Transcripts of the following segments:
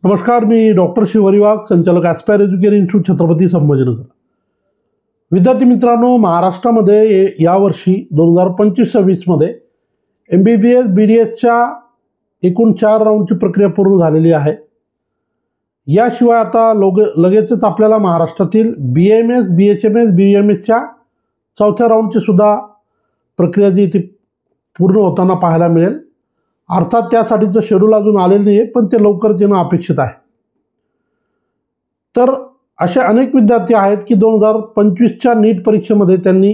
नमस्कार, मी डॉक्टर शिवहरी वाघ, संचालक aspire education institute, Chhatrapati Sambhajinagar. विद्यार्थी मित्रांनो, महाराष्ट्रामध्ये यावर्षी 2025-26 मध्ये MBBS BDSच्या एकूण 4 राऊंडची प्रक्रिया पूर्ण झालेली आहे. याशिवाय आता लगेचच आपल्याला महाराष्ट्रातील BAMS, BHMS, BUMSच्या 4थ्या राऊंडची सुद्धा प्रक्रिया जी ती पूर्ण होताना पाहायला मिळेल. अर्थात त्यासाठीचं शेड्यूल अजून आलेलं नाही आहे, पण ते लवकरच येणं अपेक्षित आहे. तर असे अनेक विद्यार्थी आहेत की 2025च्या नीट परीक्षेमध्ये त्यांनी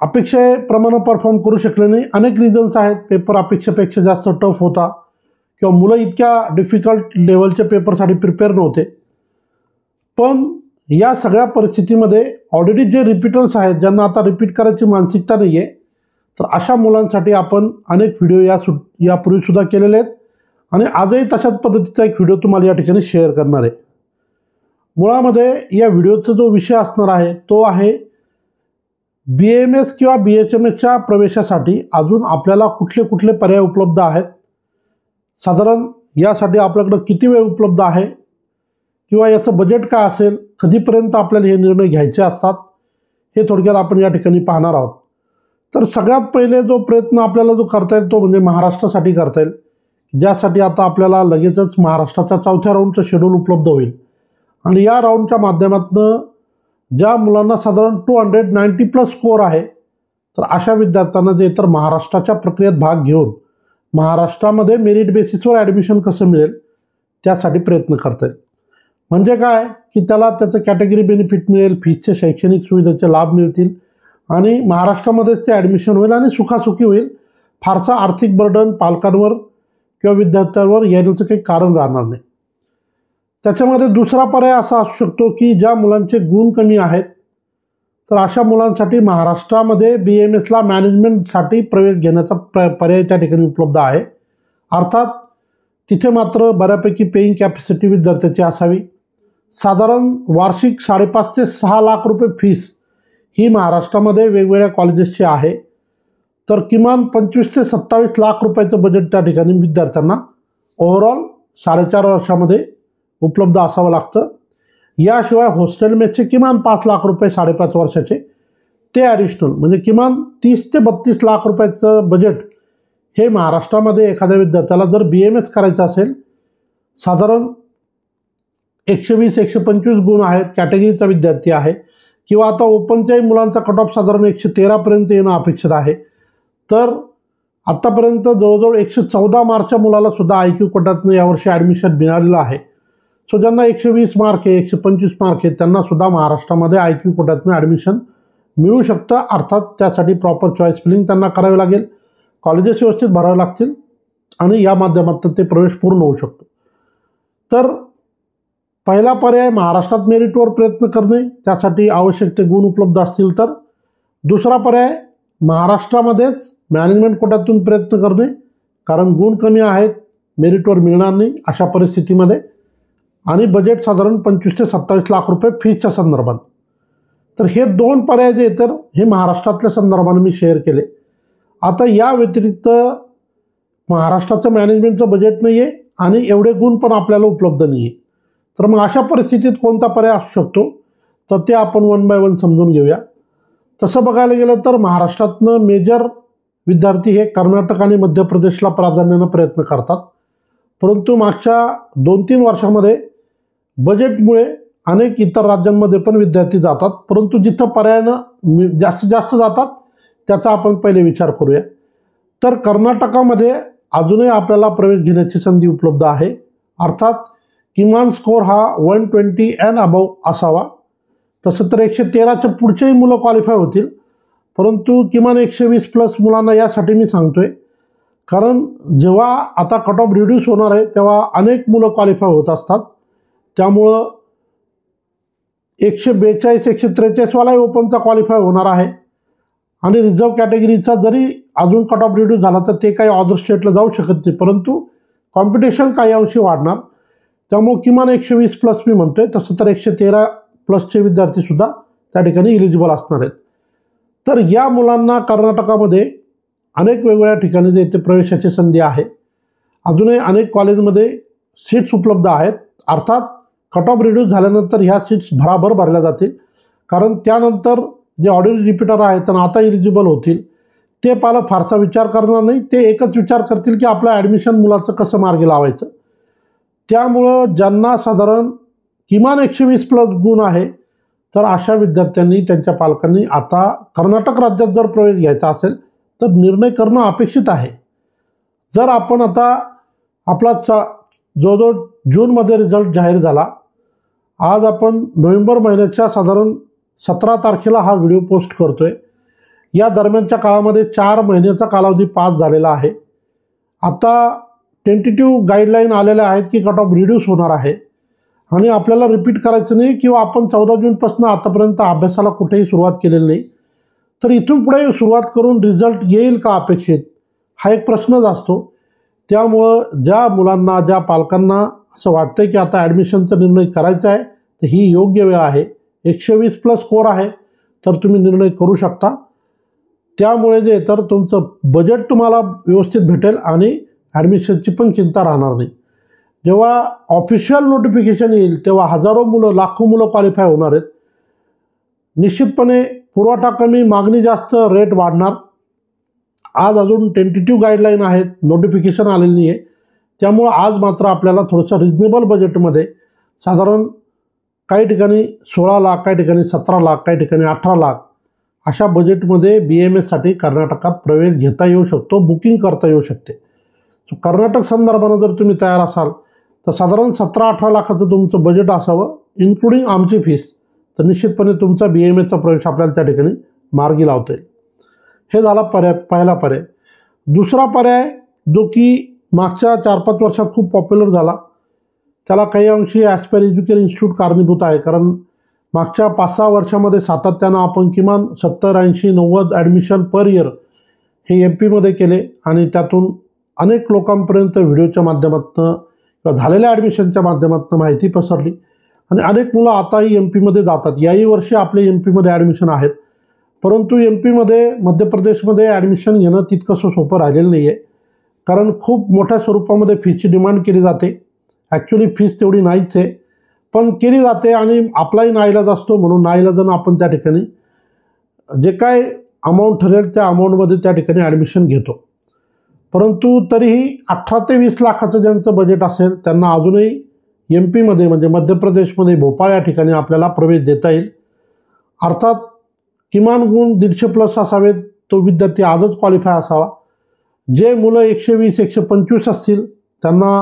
अपेक्षेप्रमाणे परफॉर्म करू शकले नाही. अनेक रिझन्स आहेत. पेपर अपेक्षेपेक्षा जास्त टफ होता किंवा मुलं इतक्या डिफिकल्ट लेवलच्या पेपरसाठी प्रिपेअर नव्हते. पण या सगळ्या परिस्थितीमध्ये ऑलरेडी जे रिपीटर्स आहेत, ज्यांना आता रिपीट करायची मानसिकता नाही आहे, तर अशा मुलांसाठी आपण अनेक व्हिडिओ यापूर्वीसुद्धा केलेले आहेत आणि आजही तशाच पद्धतीचा एक व्हिडिओ तुम्हाला या ठिकाणी शेअर करणार आहे. मुळामध्ये या व्हिडिओचा जो विषय असणार आहे तो आहे BAMS किंवा BHMSच्या प्रवेशासाठी अजून आपल्याला कुठले कुठले पर्याय उपलब्ध आहेत, साधारण यासाठी आपल्याकडं किती वेळ उपलब्ध आहे किंवा याचं बजेट काय असेल, कधीपर्यंत आपल्याला हे निर्णय घ्यायचे असतात, हे थोडक्यात आपण या ठिकाणी पाहणार आहोत. तर सगळ्यात पहिले जो प्रयत्न आपल्याला जो करता येईल तो म्हणजे महाराष्ट्रासाठी करता येईल, ज्यासाठी आता आपल्याला लगेचच महाराष्ट्राच्या 4थ्या राऊंडचं शेड्यूल उपलब्ध होईल. आणि या राऊंडच्या माध्यमातून ज्या मुलांना साधारण 290+ स्कोअर आहे, तर अशा विद्यार्थ्यांना जे तर महाराष्ट्राच्या प्रक्रियेत भाग घेऊन महाराष्ट्रामध्ये मेरिट बेसिसवर ॲडमिशन कसं मिळेल त्यासाठी प्रयत्न करता येईल. म्हणजे काय की त्याला त्याचं कॅटेगरी बेनिफिट मिळेल, फीसचे शैक्षणिक सुविधेचे लाभ मिळतील आणि महाराष्ट्रामध्येच ते ॲडमिशन होईल आणि सुखासुखी होईल. फारसा आर्थिक बर्डन पालकांवर किंवा विद्यार्थ्यांवर येण्याचं काही कारण राहणार नाही. त्याच्यामध्ये दुसरा पर्याय असा असू शकतो की ज्या मुलांचे गुण कमी आहेत, तर अशा मुलांसाठी महाराष्ट्रामध्ये BAMSला मॅनेजमेंटसाठी प्रवेश घेण्याचा पर्याय त्या ठिकाणी उपलब्ध आहे. अर्थात तिथे मात्र बऱ्यापैकी पेईंग कॅपॅसिटी विद्यार्थ्याची असावी. साधारण वार्षिक 5.5 ते 6 लाख रुपये फीस ही महाराष्ट्रामध्ये वेगवेगळ्या कॉलेजेसची आहे. तर किमान 25 ते 27 लाख रुपयाचं बजेट त्या ठिकाणी विद्यार्थ्यांना ओव्हरऑल 4.5 वर्षामध्ये उपलब्ध असावं लागतं. याशिवाय हॉस्टेल मेसचे किमान 5 लाख रुपये 5.5 वर्षाचे ते ॲडिशनल, म्हणजे किमान 30 ते 32 लाख रुपयाचं बजेट हे महाराष्ट्रामध्ये एखाद्या विद्यार्थ्याला जर BAMS करायचं असेल, साधारण 120-125 गुण आहेत, कॅटेगरीचा विद्यार्थी आहे किंवा आता ओपनच्याही मुलांचा कट ऑफ साधारण 113पर्यंत येणं अपेक्षित आहे. तर आत्तापर्यंत जवळजवळ 114 मार्कच्या मुलाला सुद्धा IQ कोट्यातनं यावर्षी ॲडमिशन मिळालेलं आहे. सो ज्यांना 120 मार्क आहे, 125 मार्क आहे, त्यांनासुद्धा महाराष्ट्रामध्ये IQ कोट्यातनं ॲडमिशन मिळू शकतं. अर्थात त्यासाठी प्रॉपर चॉईस फिलिंग त्यांना करावी लागेल, कॉलेजेस व्यवस्थित भरावे लागतील आणि या माध्यमातून ते प्रवेश पूर्ण होऊ शकतो. तर पहिला पर्याय महाराष्ट्रात मेरिटवर प्रयत्न करणे, त्यासाठी आवश्यक ते गुण उपलब्ध असतील तर. दुसरा पर्याय महाराष्ट्रामध्येच मॅनेजमेंट कोट्यातून प्रयत्न करणे, कारण गुण कमी आहेत, मेरिटवर मिळणार नाही अशा परिस्थितीमध्ये, आणि बजेट साधारण 25 ते 27 लाख रुपये फीसच्या संदर्भात. तर हे 2 पर्याय जे तर हे महाराष्ट्रातल्या संदर्भाने मी शेअर केले. आता या व्यतिरिक्त महाराष्ट्राचं मॅनेजमेंटचं बजेट नाही आहे आणि एवढे गुण पण आपल्याला उपलब्ध नाही आहे. तर मग अशा परिस्थितीत कोणता पर्याय असू शकतो, तर ते आपण 1 बाय 1 समजून घेऊया. तसं बघायला गेलं तर महाराष्ट्रातनं मेजर विद्यार्थी हे कर्नाटक आणि मध्य प्रदेशला प्राधान्यानं प्रयत्न करतात. परंतु मागच्या 2-3 वर्षामध्ये बजेटमुळे अनेक इतर राज्यांमध्ये पण विद्यार्थी जातात, परंतु जिथं पर्यायानं जास्तीत जास्त जातात त्याचा आपण पहिले विचार करूया. तर कर्नाटकामध्ये अजूनही आपल्याला प्रवेश घेण्याची संधी उपलब्ध आहे. अर्थात किमान स्कोअर हा 120 अँड अबव असावा. तसं तर 113च्या पुढचेही मुलं क्वालिफाय होतील, परंतु किमान 120+ मुलांना यासाठी मी सांगतोय कारण जेव्हा आता कट ऑफ रिड्यूस होणार आहे तेव्हा अनेक मुलं क्वालिफाय होत असतात. त्यामुळं 142-143 वालाही ओपनचा क्वालिफाय होणार आहे आणि रिझर्व कॅटेगरीचा जरी अजून कट ऑफ रिड्यूस झाला तर ते काही अदर स्टेटला जाऊ शकत नाही, परंतु कॉम्पिटिशन काही अंशी वाढणार. त्यामुळे किमान 120+ मी म्हणतोय. तसं तर 113+ विद्यार्थीसुद्धा त्या ठिकाणी इलिजिबल असणार आहेत. तर या मुलांना कर्नाटकामध्ये अनेक वेगवेगळ्या ठिकाणी जे इथे प्रवेशाची संधी आहे. अजूनही अनेक कॉलेजमध्ये सीट्स उपलब्ध आहेत. अर्थात कट ऑफ रिड्यूस झाल्यानंतर ह्या सीट्स भराभर भरल्या जातील, कारण त्यानंतर जे ऑर्डिनरी रिपीटर आहेत त्यांना आता इलिजिबल होतील ते पालक फारसा विचार करणार नाही. ते एकच विचार करतील की आपलं ॲडमिशन मुलाचं कसं मार्गी लावायचं. त्यामुळं ज्यांना साधारण किमान 120+ गुण आहे तर अशा विद्यार्थ्यांनी त्यांच्या पालकांनी आता कर्नाटक राज्यात जर प्रवेश घ्यायचा असेल तर निर्णय करणं अपेक्षित आहे. जर आपण आता आपला जो जूनमध्ये रिझल्ट जाहीर झाला, आज आपण नोव्हेंबर महिन्याच्या साधारण 17 तारखेला हा व्हिडिओ पोस्ट करतोय. या दरम्यानच्या काळामध्ये 4 महिन्याचा कालावधी पास झालेला आहे. आता टेंटेटिव्ह गाईडलाईन आलेल्या आहेत की कट ऑफ रिड्यूस होणार आहे आणि आपल्याला रिपीट करायचं नाही किंवा आपण 14 जूनपासून आतापर्यंत अभ्यासाला कुठेही सुरुवात केलेली नाही. तर इथून पुढे सुरुवात करून रिझल्ट येईल का अपेक्षित, हा एक प्रश्नच असतो. त्यामुळं ज्या मुलांना, ज्या पालकांना असं वाटतं की आता ॲडमिशनचा निर्णय करायचा आहे तर ही योग्य वेळ आहे. 120+ स्कोअर आहे तर तुम्ही निर्णय करू शकता. त्यामुळे जे तर तुमचं बजेट तुम्हाला व्यवस्थित भेटेल आणि ॲडमिशनची पण चिंता राहणार नाही. जेव्हा ऑफिशियल नोटिफिकेशन येईल तेव्हा हजारो मुलं, लाखो मुलं क्वालिफाय होणार आहेत. निश्चितपणे पुरवठा कमी, मागणी जास्त, रेट वाढणार. आज अजून टेंटेटिव्ह गाईडलाईन आहेत, नोटिफिकेशन आलेली नाही आहे. त्यामुळं आज मात्र आपल्याला थोडंसं रिजनेबल बजेटमध्ये साधारण काही ठिकाणी 16 लाख, काही ठिकाणी 17 लाख, काही ठिकाणी 18 लाख अशा बजेटमध्ये BAMSसाठी कर्नाटकात प्रवेश घेता येऊ शकतो, बुकिंग करता येऊ शकते. सो कर्नाटक संदर्भानं जर तुम्ही तयार असाल तर साधारण 17-18 लाखाचं तुमचं बजेट असावं, इन्क्लुडिंग आमची फीस. तर निश्चितपणे तुमचा BAMSचा प्रवेश आपल्याला त्या ठिकाणी मार्गी लावता येईल. हे झाला पहिला पर्याय. दुसरा पर्याय जो की मागच्या 4-5 वर्षात खूप पॉप्युलर झाला, त्याला काही अंशी ॲस्पायर एज्युकेशन इन्स्टिट्यूट कारणीभूत आहे. कारण मागच्या 5-6 वर्षामध्ये सातत्यानं आपण किमान 70, 80, 90 ॲडमिशन पर इयर हे MPमध्ये केले आणि त्यातून अनेक लोकांपर्यंत व्हिडिओच्या माध्यमातून किंवा झालेल्या ॲडमिशनच्या माध्यमातून माहिती पसरली आणि अनेक मुलं आताही MPमध्ये जातात. याही वर्षी आपले MPमध्ये ॲडमिशन आहेत. परंतु MPमध्ये, मध्य प्रदेशमध्ये ॲडमिशन घेणं तितकंसं सोपं राहिलेलं नाही आहे, कारण खूप मोठ्या स्वरूपामध्ये फीची डिमांड केली जाते. ॲक्च्युली फीस तेवढी नाहीच आहे, पण केली जाते आणि आपलाही नाईलाज असतो. म्हणून नाईलाजानं आपण त्या ठिकाणी जे काय अमाऊंट ठरेल त्या अमाऊंटमध्ये त्या ठिकाणी ॲडमिशन घेतो. परंतु तरीही 18 ते 20 लाखाचं ज्यांचं बजेट असेल त्यांना अजूनही MPमध्ये म्हणजे मध्य प्रदेशमध्ये भोपाळ या ठिकाणी आपल्याला प्रवेश देता येईल. अर्थात किमान गुण 150+ असावेत, तो विद्यार्थी आजच क्वालिफाय असावा. जे मुलं 120, 125 असतील त्यांना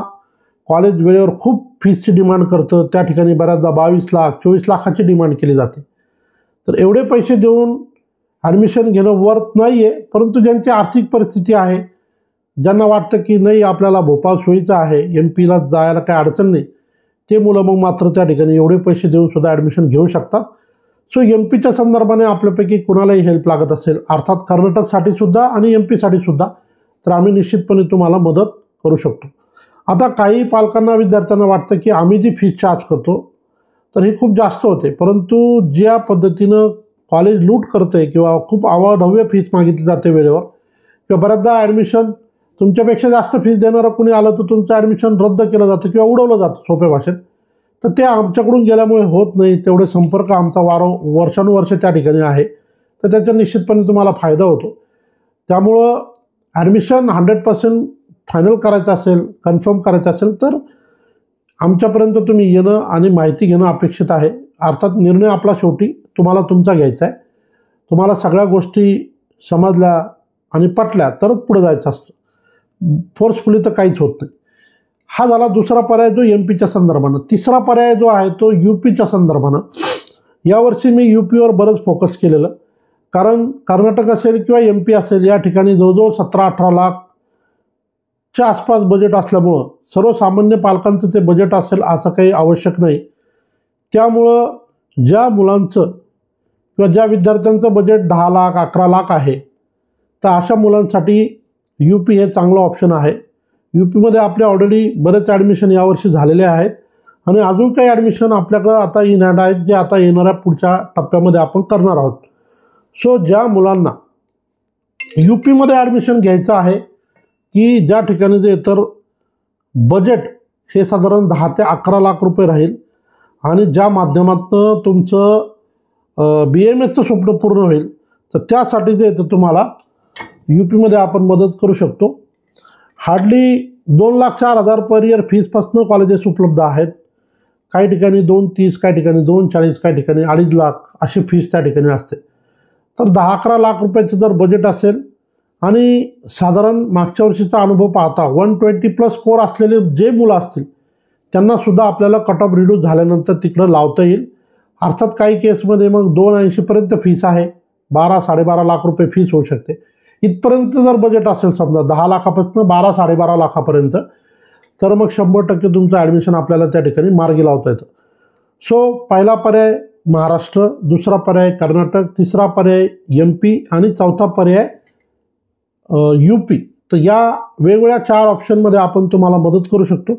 कॉलेज वेळेवर खूप फीसची डिमांड करतं. त्या ठिकाणी बऱ्याचदा 22 लाख, 24 लाखाची डिमांड केली जाते. तर एवढे पैसे देऊन ॲडमिशन घेणं वर्थ नाही आहे. परंतु ज्यांची आर्थिक परिस्थिती आहे, ज्यांना वाटतं की नाही आपल्याला भोपाळ सोयीचं आहे, MPला जायला काही अडचण नाही, ते मुलं मग मात्र त्या ठिकाणी एवढे पैसे देऊनसुद्धा ॲडमिशन घेऊ शकतात. सो MPच्या संदर्भाने आपल्यापैकी कुणालाही हेल्प लागत असेल, अर्थात कर्नाटकसाठी सुद्धा आणि MPसाठी सुद्धा, तर आम्ही निश्चितपणे तुम्हाला मदत करू शकतो. आता काही पालकांना, विद्यार्थ्यांना वाटतं की आम्ही जी फीस चार्ज करतो तर ही खूप जास्त होते. परंतु ज्या पद्धतीनं कॉलेज लूट करते किंवा खूप अवाढव्य फीस मागितली जाते वेळेवर, किंवा बऱ्याचदा ॲडमिशन तुमच्यापेक्षा जास्त फीस देणारं कुणी आलं तर तुमचं ॲडमिशन रद्द केलं जातं किंवा उडवलं जातं सोप्या भाषेत. तर ते आमच्याकडून गेल्यामुळे होत नाही. तेवढे संपर्क आमचा वर्षानुवर्ष त्या ठिकाणी आहे, तर त्याचा निश्चितपणे तुम्हाला फायदा होतो. त्यामुळं ॲडमिशन 100% फायनल करायचं असेल, कन्फर्म करायचं असेल तर आमच्यापर्यंत तुम्ही येणं आणि माहिती घेणं अपेक्षित आहे. अर्थात निर्णय आपला शेवटी तुम्हाला तुमचा घ्यायचा आहे. तुम्हाला सगळ्या गोष्टी समजल्या आणि पटल्या तरच पुढे जायचं असतं, फोर्सफुली तर काहीच होत नाही. हा झाला दुसरा पर्याय जो MPच्या संदर्भानं. तिसरा पर्याय जो आहे तो UPच्या संदर्भानं. यावर्षी मी UPवर बरंच फोकस केलेलं, कारण कर्नाटक असेल किंवा MP असेल या ठिकाणी जवळजवळ 17-18 लाखच्या आसपास बजेट असल्यामुळं सर्वसामान्य पालकांचं ते बजेट असेल असं काही आवश्यक नाही. त्यामुळं ज्या मुलांचं किंवा ज्या विद्यार्थ्यांचं बजेट 10 लाख, 11 लाख आहे, तर अशा मुलांसाठी UP हे चांगलं ऑप्शन आहे. UPमध्ये आपले ऑलरेडी बरेच ॲडमिशन यावर्षी झालेले आहेत आणि अजून काही ॲडमिशन आपल्याकडं आता इन आहेत, जे आता येणाऱ्या पुढच्या टप्प्यामध्ये आपण करणार आहोत. सो ज्या मुलांना UPमध्ये ॲडमिशन घ्यायचं आहे की ज्या ठिकाणी जे तर बजेट हे साधारण 10 ते 11 लाख रुपये राहील आणि ज्या माध्यमातून तुमचं BMSचं स्वप्न पूर्ण होईल तर त्यासाठी जे तर तुम्हाला UPमध्ये आपण मदत करू शकतो. हार्डली 2,04,000 पर इयर फीसपासून कॉलेजेस उपलब्ध आहेत. काही ठिकाणी 2,30,000, काही ठिकाणी 2,40,000, काही ठिकाणी 2.5 लाख अशी फीस त्या ठिकाणी असते. तर 10-11 लाख रुपयाचं जर बजेट असेल आणि साधारण मागच्या वर्षीचा अनुभव पाहता 120+ स्कोर असलेले जे मुलं असतील त्यांनासुद्धा आपल्याला कट ऑफ रिड्यूस झाल्यानंतर तिकडं लावता येईल. अर्थात काही केसमध्ये मग 280पर्यंत फीस आहे, 12-12.5 लाख रुपये फीस होऊ शकते. इथपर्यंत जर बजेट असेल समजा 10 लाखापासून 12-12.5 लाखापर्यंत तर मग 100% तुमचं ॲडमिशन आपल्याला त्या ठिकाणी मार्गी लावता येतं. सो पहिला पर्याय महाराष्ट्र, दुसरा पर्याय कर्नाटक, तिसरा पर्याय MP आणि चौथा पर्याय UP. तर या वेगवेगळ्या 4 ऑप्शनमध्ये आपण तुम्हाला मदत करू शकतो.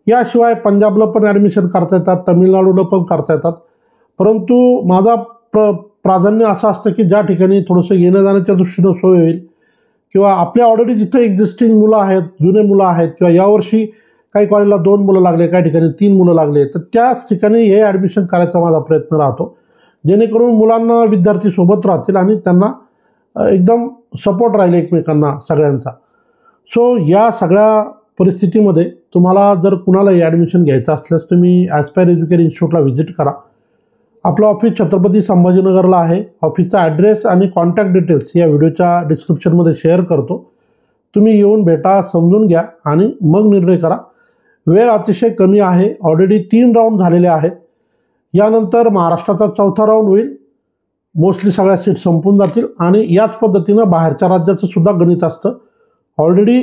याशिवाय पंजाबला पण ॲडमिशन करता येतात, तमिळनाडूला पण करता येतात. परंतु माझा प्राधान्य असं असतं की ज्या ठिकाणी थोडंसं येण्या जाण्याच्या दृष्टीनं सोय होईल किंवा आपल्या ऑलरेडी जिथं एक्झिस्टिंग मुलं आहेत, जुने मुलं आहेत किंवा यावर्षी काही कॉलेजला 2 मुलं लागले, काही ठिकाणी 3 मुलं लागले, तर त्याच ठिकाणी हे ॲडमिशन करायचा माझा प्रयत्न राहतो, जेणेकरून मुलांना विद्यार्थी सोबत राहतील आणि त्यांना एकदम सपोर्ट राहील एकमेकांना सगळ्यांचा. सो या सगळ्या परिस्थितीमध्ये तुम्हाला जर कुणालाही ॲडमिशन घ्यायचं असल्यास तुम्ही ॲस्पायर एज्युकेशन इन्स्टिट्यूटला व्हिजिट करा. आपलं ऑफिस छत्रपती संभाजीनगरला आहे. ऑफिसचा ॲड्रेस आणि कॉन्टॅक्ट डिटेल्स या व्हिडिओच्या डिस्क्रिप्शनमध्ये शेअर करतो. तुम्ही येऊन भेटा, समजून घ्या आणि मग निर्णय करा. वेळ अतिशय कमी आहे, ऑलरेडी 3 राऊंड झालेले आहेत. यानंतर महाराष्ट्राचा 4था राऊंड होईल. मोस्टली सगळ्या सीट संपून जातील आणि याच पद्धतीनं बाहेरच्या राज्याचं सुद्धा गणित असतं. ऑलरेडी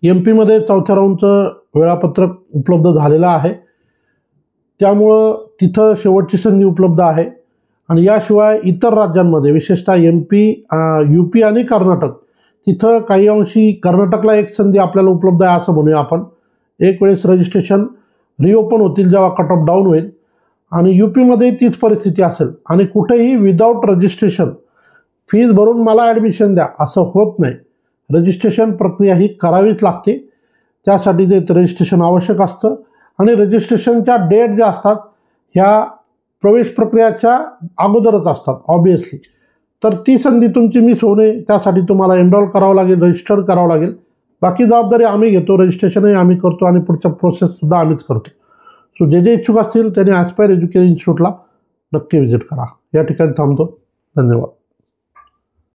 MPमध्ये 4थ्या राऊंडचं वेळापत्रक उपलब्ध झालेलं आहे, त्यामुळं तिथं शेवटची संधी उपलब्ध आहे. आणि याशिवाय इतर राज्यांमध्ये विशेषतः MP, UP आणि कर्नाटक, तिथं काही अंशी कर्नाटकला एक संधी आपल्याला उपलब्ध आहे असं म्हणूया आपण. एक वेळेस रजिस्ट्रेशन रिओपन होतील जेव्हा कट ऑफ डाऊन होईल. आणि UPमध्ये तीच परिस्थिती असेल आणि कुठेही विदाऊट रजिस्ट्रेशन फीज भरून मला ॲडमिशन द्या असं होत नाही. रजिस्ट्रेशन प्रक्रिया ही करावीच लागते. त्यासाठी जे रजिस्ट्रेशन आवश्यक असतं आणि रजिस्ट्रेशनच्या डेट ज्या असतात ह्या प्रवेश प्रक्रियाच्या अगोदरच असतात ऑब्वियसली. तर ती संधी तुमची मिस होऊ नये त्यासाठी तुम्हाला एनरोल करावं लागेल, रजिस्टर करावं लागेल. बाकी जबाबदारी आम्ही घेतो, रजिस्ट्रेशनही आम्ही करतो आणि पुढच्या प्रोसेससुद्धा आम्हीच करतो. सो जे इच्छुक असतील त्यांनी ॲस्पायर एज्युकेशन इन्स्टिट्यूटला नक्की व्हिजिट करा. या ठिकाणी थांबतो. धन्यवाद.